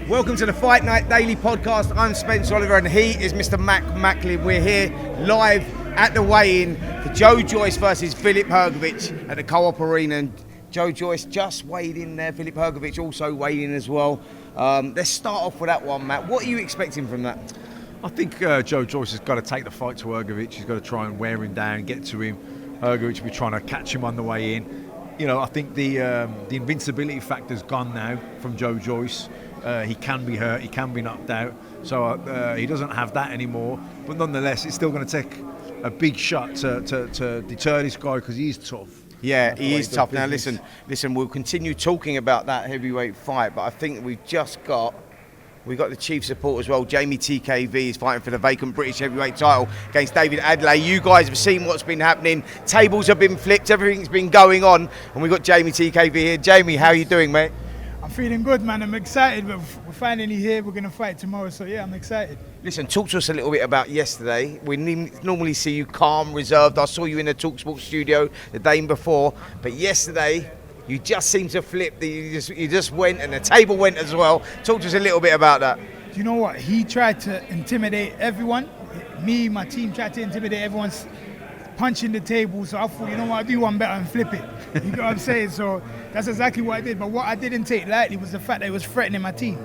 Welcome to the Fight Night Daily Podcast. I'm Spence Oliver and he is Mr. Mac Macklin. We're here live at the weigh-in for Joe Joyce versus Filip Hrgovic at the Co-op Arena. And Joe Joyce just weighed in there. Filip Hrgovic also weighed in as well. Let's start off with that one, Matt. What are you expecting from that? I think Joe Joyce has got to take the fight to Hrgovic. He's got to try and wear him down, get to him. Hrgovic will be trying to catch him on the way in. You know, I think the invincibility factor's gone now from Joe Joyce. He can be hurt, he can be knocked out, so he doesn't have that anymore. But nonetheless, it's still going to take a big shot to deter this guy because he is tough. Yeah, he is tough. Now, listen, we'll continue talking about that heavyweight fight, but I think we've got the chief support as well. Jamie TKV is fighting for the vacant British heavyweight title against David Adley. You guys have seen what's been happening. Tables have been flipped, everything's been going on, and we've got Jamie TKV here. Jamie, how are you doing, mate? I'm feeling good, man. I'm excited. We're finally here. We're going to fight tomorrow, so yeah, I'm excited. Listen, talk to us a little bit about yesterday. We normally see you calm, reserved. I saw you in the talkSPORT studio the day before, but yesterday you just seemed to flip. You just went, and the table went as well. Talk to us a little bit about that. Do you know what? He tried to intimidate everyone. Me, my team tried to intimidate everyone, punching the table. So I thought, you know what, I'll do one better and flip it. You know what I'm saying? So that's exactly what I did. But what I didn't take lightly was the fact that he was threatening my team.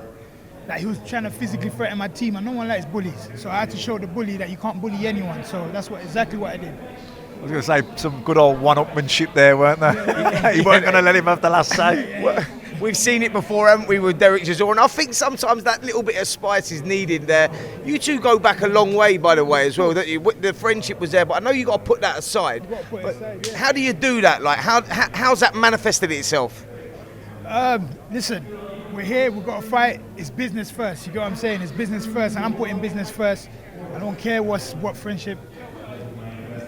That he was trying to physically threaten my team, and no one likes bullies. So I had to show the bully that you can't bully anyone. So that's exactly what I did. I was going to say, some good old one-upmanship there, weren't there? You weren't going to let him have the last say. Well, we've seen it before, haven't we, with Derek Chisora? And I think sometimes that little bit of spice is needed there. You two go back a long way, by the way, as well. The friendship was there, but I know you got to put that aside. How do you do that? Like, how's that manifested itself? Listen, we're here. We've got to fight. It's business first. You get what I'm saying? It's business first, and I'm putting business first. I don't care what friendship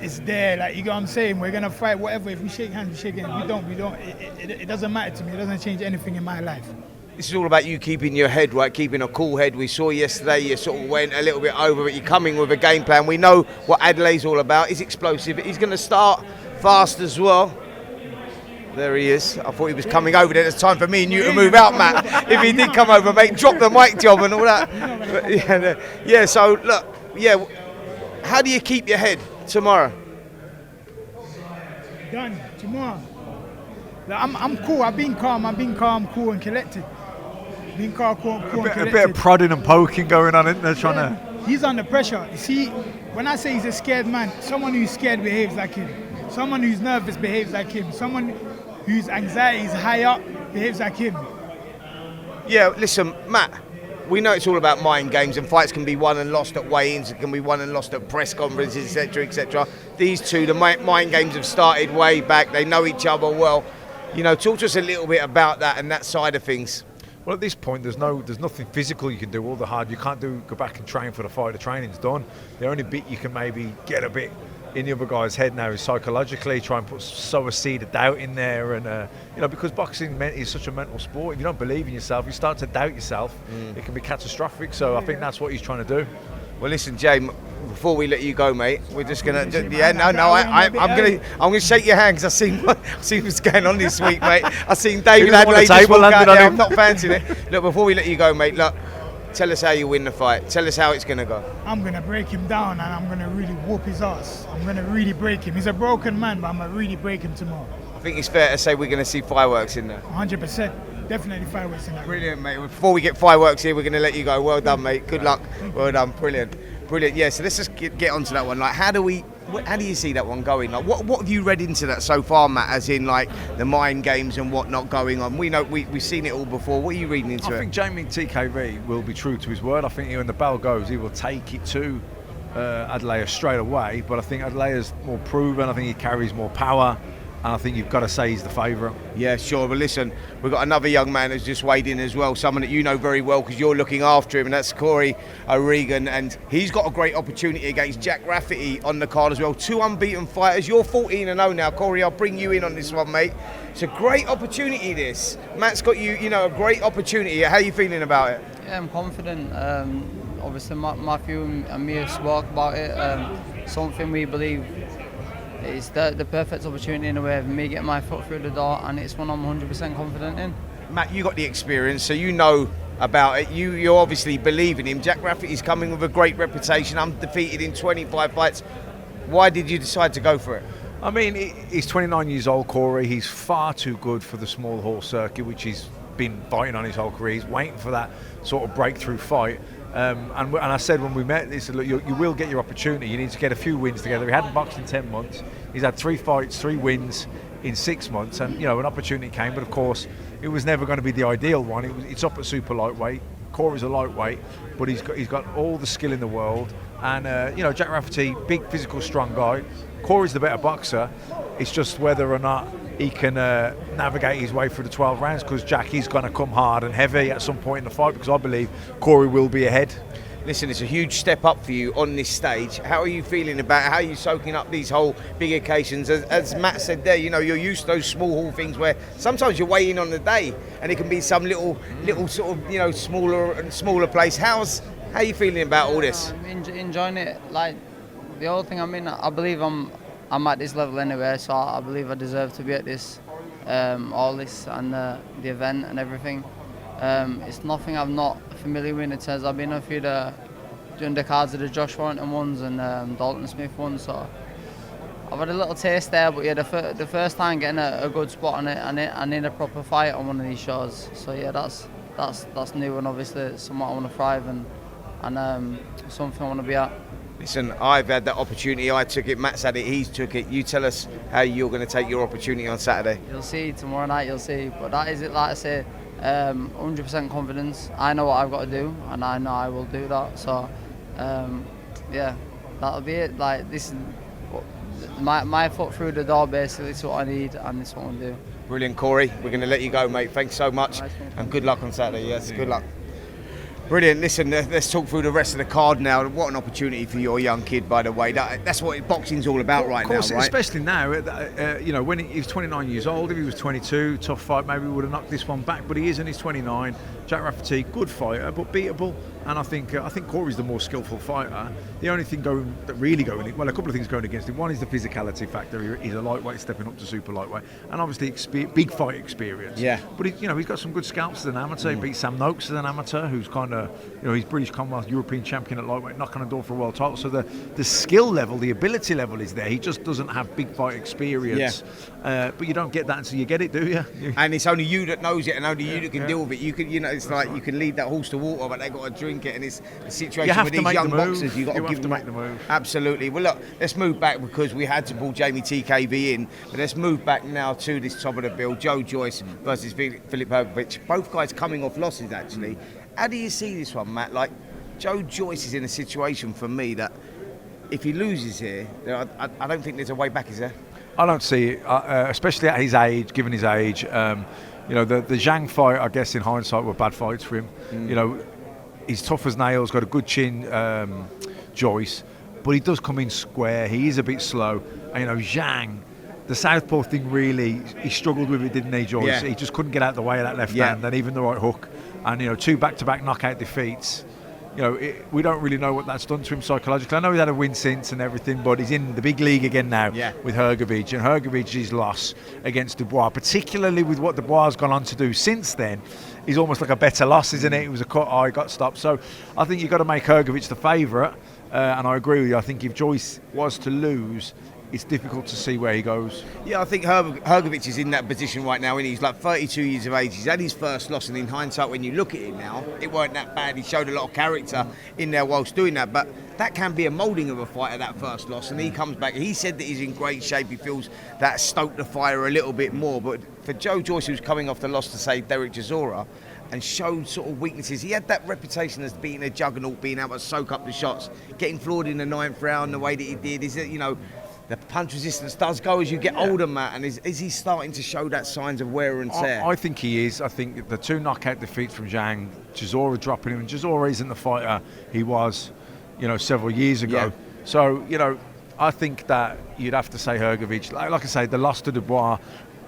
is there. Like, you get what I'm saying? We're gonna fight whatever. If we shake hands, we shake hands. If we don't. It doesn't matter to me. It doesn't change anything in my life. This is all about you keeping your head right, keeping a cool head. We saw yesterday you sort of went a little bit over, but you're coming with a game plan. We know what Adley's all about. He's explosive. He's going to start fast as well. There he is. I thought he was coming over there. It's time for me and you to move out, Matt. If he did come over, mate, drop the mic job and all that. But yeah, so look, how do you keep your head tomorrow? Done. Tomorrow. I'm cool. I've been calm, cool and collected. Been calm, cool and collected. A bit of prodding and poking going on, isn't there? Trying to. He's under pressure. You see, when I say he's a scared man, someone who's scared behaves like him. Someone who's nervous behaves like him. Someone whose anxiety is high up behaves like him. Yeah, listen, Matt, we know it's all about mind games, and fights can be won and lost at weigh-ins, it can be won and lost at press conferences, etc., etc. These two, the mind games have started way back. They know each other well. You know, talk to us a little bit about that and that side of things. Well, at this point, there's nothing physical you can do. All the hard you can't do. Go back and train for the fight. The training's done. The only bit you can maybe get a bit in the other guy's head now is psychologically try and sow a seed of doubt in there, and because boxing is such a mental sport. If you don't believe in yourself, you start to doubt yourself. It can be catastrophic. So I think that's what he's trying to do. Well, listen, Jay, before we let you go, mate, we're just gonna. I'm gonna shake your hand because I seen what's going on this week, mate. I seen David Adley just walk out there. I'm not fancying it. Look, before we let you go, mate, look. Tell us how you win the fight. Tell us how it's going to go. I'm going to break him down, and I'm going to really whoop his ass. I'm going to really break him. He's a broken man, but I'm going to really break him tomorrow. I think it's fair to say we're going to see fireworks in there. 100%. Definitely fireworks in there. Brilliant, mate. Before we get fireworks here, we're going to let you go. Well done, mate. Good luck. Well done. Brilliant. Yeah, so let's just get onto that one. Like, how do you see that one going? Like, what have you read into that so far, Matt? As in, like, the mind games and whatnot going on. We know we've seen it all before. What are you reading into it? I think Jamie TKV will be true to his word. I think when the bell goes, he will take it to Adley straight away. But I think Adley is more proven. I think he carries more power. And I think you've got to say he's the favourite. Yeah, sure. But listen, we've got another young man who's just weighed in as well, someone that you know very well because you're looking after him, and that's Corey O'Regan. And he's got a great opportunity against Jack Rafferty on the card as well. Two unbeaten fighters. You're 14-0 now. Corey, I'll bring you in on this one, mate. It's a great opportunity, this. Matt's got you, a great opportunity. How are you feeling about it? Yeah, I'm confident. Obviously, Matthew and me have spoke about it. Something we believe it's the perfect opportunity in a way of me getting my foot through the door, and it's one I'm 100% confident in. Matt, you got the experience, so you know about it. You obviously believe in him. Jack Rafferty's coming with a great reputation, undefeated in 25 fights. Why did you decide to go for it? I mean, he's 29 years old, Corey. He's far too good for the small hall circuit, which he's been fighting on his whole career. He's waiting for that sort of breakthrough fight. And I said when we met, he said, look, you will get your opportunity. You need to get a few wins together. He hadn't boxed in 10 months. He's had 3 fights, 3 wins in 6 months. And, you know, an opportunity came. But, of course, it was never going to be the ideal one. It's up at super lightweight. Corey's a lightweight, but he's got all the skill in the world. And, you know, Jack Rafferty, big, physical, strong guy. Corey's the better boxer. It's just whether or not he can navigate his way through the 12 rounds, because Jack is going to come hard and heavy at some point in the fight, because I believe Corey will be ahead. Listen, it's a huge step up for you on this stage. How are you feeling about it? How are you soaking up these whole big occasions? As Matt said there, you know, you're used to those small hall things where sometimes you're waiting on the day and it can be some little sort of, you know, smaller place. How are you feeling about all this? I'm enjoying it. Like, the whole thing, I mean, I believe I'm at this level anyway, so I believe I deserve to be at this, all this and the event and everything. It's nothing I'm not familiar with. It says I've been a few doing the cards of the Josh Warrington ones and Dalton Smith ones, so I've had a little taste there. But yeah, the first time getting a good spot on it and in a proper fight on one of these shows. So yeah, that's new, and obviously it's somewhat I want to thrive and something I want to be at. Listen, I've had that opportunity. I took it. Matt's had it. He's took it. You tell us how you're going to take your opportunity on Saturday. You'll see tomorrow night. You'll see. But that is it. Like I say, 100% confidence. I know what I've got to do, and I know I will do that. So, yeah, that'll be it. Like, this is my foot through the door. Basically, it's what I need, and it's what I'm doing. Brilliant, Corey. We're going to let you go, mate. Thanks so much, and good luck on Saturday. Yes, good luck. Brilliant. Listen, let's talk through the rest of the card now. What an opportunity for your young kid, by the way. That's what boxing's all about right now, right? Especially now, you know, when he was 29 years old. If he was 22, tough fight, maybe we would have knocked this one back. But he is, and he's 29. Jack Rafferty, good fighter, but beatable. And I think Corey's the more skillful fighter. The only thing really going, a couple of things going against him. One is the physicality factor. He's a lightweight stepping up to super lightweight, and obviously big fight experience. Yeah. But he's got some good scalps as an amateur. He beat Sam Noakes as an amateur, who's kind of, you know, he's British Commonwealth European champion at lightweight, knocking on the door for a world title. So the skill level, the ability level is there. He just doesn't have big fight experience. Yeah. But you don't get that until you get it, do you? And it's only you that knows it, and only you that can deal with it. You can, you know, it's like you can lead that horse to water, but they got to drink it. And it's a situation with these young boxers. You got to give them make the move. Absolutely. Well, look, let's move back, because we had to pull Jamie TKV in, but let's move back now to this top of the bill. Joe Joyce versus Filip Hrgovic. Both guys coming off losses, actually. How do you see this one, Matt? Like, Joe Joyce is in a situation for me that if he loses here, I don't think there's a way back, is there? I don't see it, especially at his age, given his age. You know, the Zhang fight, I guess in hindsight, were bad fights for him. You know, he's tough as nails, got a good chin, Joyce, but he does come in square. He is a bit slow. And, you know, Zhang, the southpaw thing really, he struggled with it, didn't he, Joyce? Yeah. He just couldn't get out of the way of that left hand, and even the right hook. And, you know, 2 back-to-back knockout defeats. You know, we don't really know what that's done to him psychologically. I know he's had a win since and everything, but he's in the big league again now with Hrgovic. And Hrgovic's loss against Dubois, particularly with what Dubois has gone on to do since then, is almost like a better loss, isn't it? It was a cut eye, got stopped. So I think you've got to make Hrgovic the favourite. And I agree with you. I think if Joyce was to lose, it's difficult to see where he goes. Yeah, I think Hrgovic is in that position right now, and he's like 32 years of age. He's had his first loss, and in hindsight, when you look at it now, it weren't that bad. He showed a lot of character in there whilst doing that, but that can be a moulding of a fighter, that first loss, and he comes back. He said that he's in great shape. He feels that stoked the fire a little bit more, but for Joe Joyce, who's coming off the loss to, say, Derek Chisora, and showed sort of weaknesses. He had that reputation as being a juggernaut, being able to soak up the shots, getting floored in the 9th round the way that he did. Is it, you know, the punch resistance does go as you get older, Matt, and is he starting to show that signs of wear and tear? I think he is. I think the 2 knockout defeats from Zhang, Chisora dropping him, and Chisora isn't the fighter he was, you know, several years ago. Yeah. So, you know, I think that you'd have to say Hrgovic. Like I say, the loss to Dubois,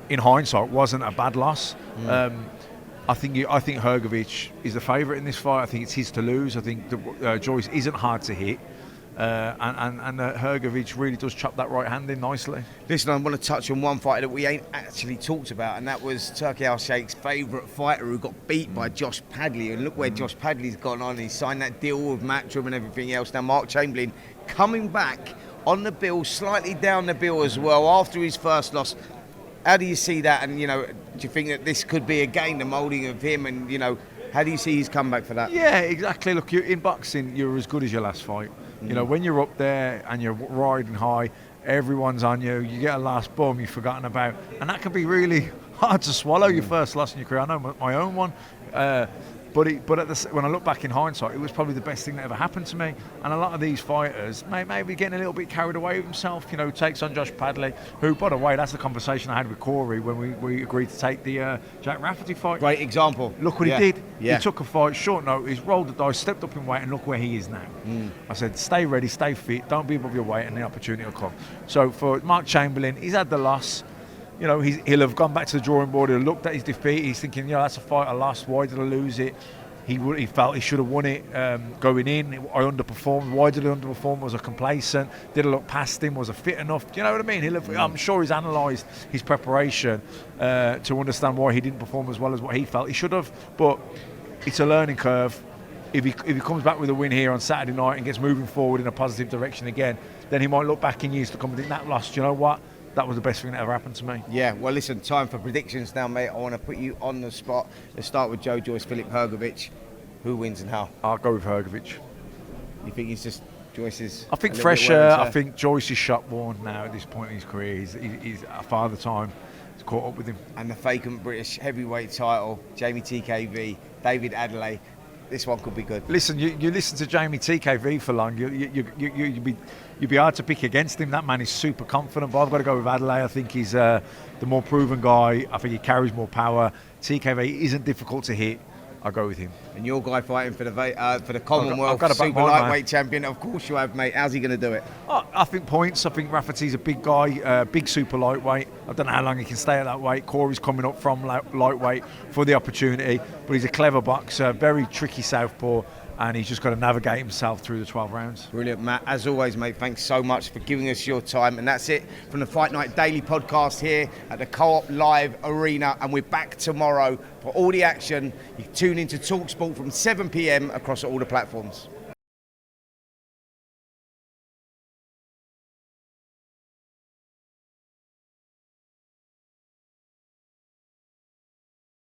in hindsight, wasn't a bad loss. I think Hrgovic is the favourite in this fight. I think it's his to lose. I think Joyce isn't hard to hit. and Hrgovic really does chop that right hand in nicely. Listen, I want to touch on one fighter that we ain't actually talked about, and that was Turki Al-Sheikh's favourite fighter who got beat by Josh Padley. And look where Josh Padley's gone on. He signed that deal with Matchroom and everything else. Now Mark Chamberlain coming back on the bill, slightly down the bill as well after his first loss. How do you see that? And, do you think that this could be again the moulding of him? And, how do you see his comeback for that? Yeah, exactly. Look, in boxing, you're as good as your last fight. When you're up there and you're riding high, everyone's on you. You get a last bum you've forgotten about, and that can be really hard to swallow. Your first loss in your career. I know my own one, but when I look back in hindsight, it was probably the best thing that ever happened to me. And a lot of these fighters maybe getting a little bit carried away with himself. Takes on Josh Padley, who, by the way, that's the conversation I had with Corey when we agreed to take the Jack Rafferty fight. Great example. Look what he did. Yeah. He took a fight, short notice, rolled the dice, stepped up in weight, and look where he is now. I said, stay ready, stay fit, don't be above your weight, and the opportunity will come. So for Mark Chamberlain, he's had the loss. He'll have gone back to the drawing board. He'll looked at his defeat. He's thinking, that's a fight I lost. Why did I lose it? He felt he should have won it going in. I underperformed. Why did I underperform? Was I complacent? Did I look past him? Was I fit enough? Do you know what I mean? I'm sure he's analysed his preparation to understand why he didn't perform as well as what he felt he should have. But it's a learning curve. If he comes back with a win here on Saturday night and gets moving forward in a positive direction again, then he might look back in years to come and think that loss. You know what? That was the best thing that ever happened to me. Yeah, well, listen, time for predictions now, mate. I want to put you on the spot. Let's start with Joe Joyce, Filip Hrgovic. Who wins and how? I'll go with Hrgovic. You think he's just Joyce's? I think fresher. I think Joyce is shot worn now at this point in his career. He's a father time. It's caught up with him. And the vacant British heavyweight title, Jamie TKV, David Adelaide. This one could be good. Listen, you listen to Jamie TKV for long, you'd be hard to pick against him. That man is super confident, but I've got to go with Adelaide. I think he's the more proven guy. I think he carries more power. TKV isn't difficult to hit. I'll go with him. And your guy fighting for the Commonwealth super lightweight champion, of course you have, mate. How's he going to do it? I think points. I think Rafferty's a big guy, big super lightweight. I don't know how long he can stay at that weight. Corey's coming up from lightweight for the opportunity, but he's a clever boxer, very tricky southpaw, and he's just got to navigate himself through the 12 rounds. Brilliant, Matt. As always, mate, thanks so much for giving us your time. And that's it from the Fight Night Daily podcast here at the Co-op Live Arena. And we're back tomorrow for all the action. You can tune into talkSPORT from 7 p.m. across all the platforms.